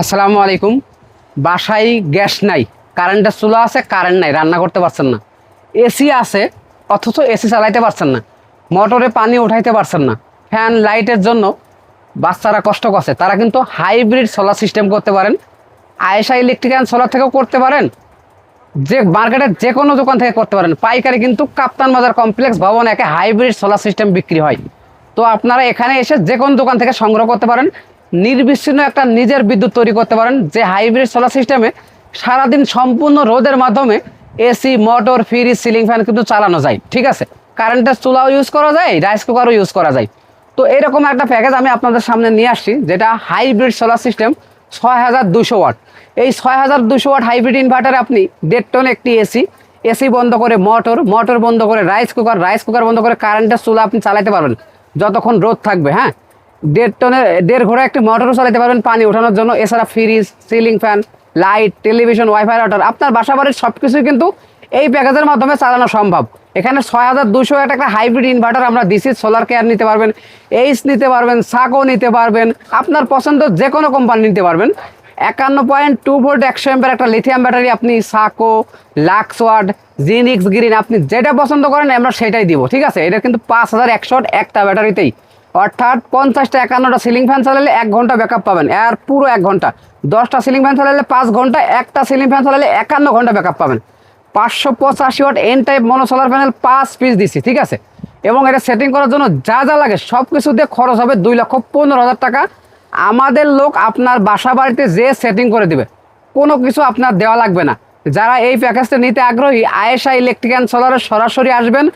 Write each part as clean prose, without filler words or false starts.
আসসালামু আলাইকুম। বাসায় গ্যাস নাই, কারেন্টের চুলা আছে, কারেন্ট নাই, রান্না করতে পারছেন না। এসি আছে, অথচ এসি চালাইতে পারছেন না। মোটরে পানি উঠাইতে পারছেন না। ফ্যান লাইটের জন্য বাচ্চারা কষ্ট করছে, তারা কিন্তু হাইব্রিড সোলার সিস্টেম করতে পারেন। আয়েশা ইলেকট্রিক্যাল সোলার থেকেও করতে পারেন, যে মার্কেটের যে কোনো দোকান থেকে করতে পারেন। পাইকারি কিন্তু কাপ্তান বাজার কমপ্লেক্স ভবন একে হাইব্রিড সোলার সিস্টেম বিক্রি হয়। তো আপনারা এখানে এসে যে কোনো দোকান থেকে সংগ্রহ করতে পারেন, নির্বিচ্ছিন্ন একটা নিজের বিদ্যুৎ তৈরি করতে পারেন, যে হাইব্রিড সোলার সিস্টেমে সারাদিন সম্পূর্ণ রোদের মাধ্যমে AC, motor, fridge, ceiling fan কিন্তু চালানো যায়। ঠিক আছে, কারেন্টের চুলাও ইউজ করা যায়, রাইস কুকারও ইউজ করা যায়। তো এরকম একটা প্যাকেজ আমি আপনাদের সামনে নিয়ে আসছি, যেটা হাইব্রিড সোলার সিস্টেম 6200 ওয়াট। এই 6200 ওয়াট হাইব্রিড ইনভার্টারে আপনি 1.5 টন একটি এসি, এসি বন্ধ করে মোটর, মোটর বন্ধ করে রাইস কুকার, রাইস কুকার বন্ধ করে কারেন্টের চুলা আপনি চালাতে পারবেন যতক্ষণ রোদ থাকবে। হ্যাঁ, 1.5 টনের 1.5 ঘোড়া একটি মোটরও চালাতে পারবেন পানি ওঠানোর জন্য। এছাড়া fridge, ceiling fan, light, television, wifi router, আপনার বাসা বাড়ির সব কিছুই কিন্তু এই প্যাকেজের মাধ্যমে চালানো সম্ভব। এখানে 6200 ওয়াট একটা হাইব্রিড ইনভার্টার আমরা দিছি। সোলার কেয়ার নিতে পারবেন, এইচ নিতে পারবেন, সাকো নিতে পারবেন, আপনার পছন্দ যে কোনো কোম্পানি নিতে পারবেন। 51.2 ভোল্ট 100 অ্যাম্পিয়ার একটা লিথিয়াম ব্যাটারি আপনি সাকো, লাক্সওয়ার্ড, জিনিক্স গ্রিন, আপনি যেটা পছন্দ করেন আমরা সেটাই দিব। ঠিক আছে, এটা কিন্তু 5100 ওয়াট একটা ব্যাটারিতেই, অর্থাৎ 50টা 51টা সিলিং ফ্যান চালালে 1 ঘন্টা ব্যাকআপ পাবেন। আর পুরো 1 ঘন্টা, 10টা সিলিং ফ্যান চালালে 5 ঘন্টা, একটা সিলিং ফ্যান চালালে 51 ঘন্টা ব্যাকআপ পাবেন। 585 watt N type mono solar panel 5 piece দিচ্ছি। ঠিক আছে, এবং এটা সেটিং করার জন্য যা যা লাগে সব কিছু দিয়ে খরচ হবে 2,15,000 টাকা। আমাদের লোক আপনার বাসা বাড়িতে যে সেটিং করে দিবে, কোনো কিছু আপনার দেওয়া লাগবে না। যারা এই প্যাকেজটা নিতে আগ্রহী, আয়েশা ইলেকট্রিক্যাল সোলারে সরাসরি আসবেন।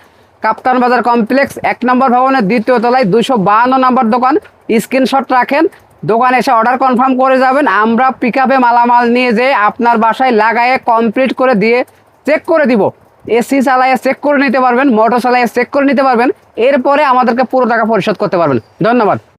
কাপ্তান বাজার কমপ্লেক্স 1 নম্বর ভবনের 2য় তলায় 252 নম্বর দোকান। স্ক্রিনশট রাখেন, দোকানে এসে অর্ডার কনফার্ম করে যাবেন। আমরা পিক আপে মালামাল নিয়ে যেয়ে আপনার বাসায় লাগায়ে কমপ্লিট করে দিয়ে চেক করে দিব। এসি চালাইয়ে চেক করে নিতে পারবেন, মোটর চালাইয়ে চেক করে নিতে পারবেন। এরপরে আমাদেরকে পুরো টাকা পরিশোধ করতে পারবেন। ধন্যবাদ।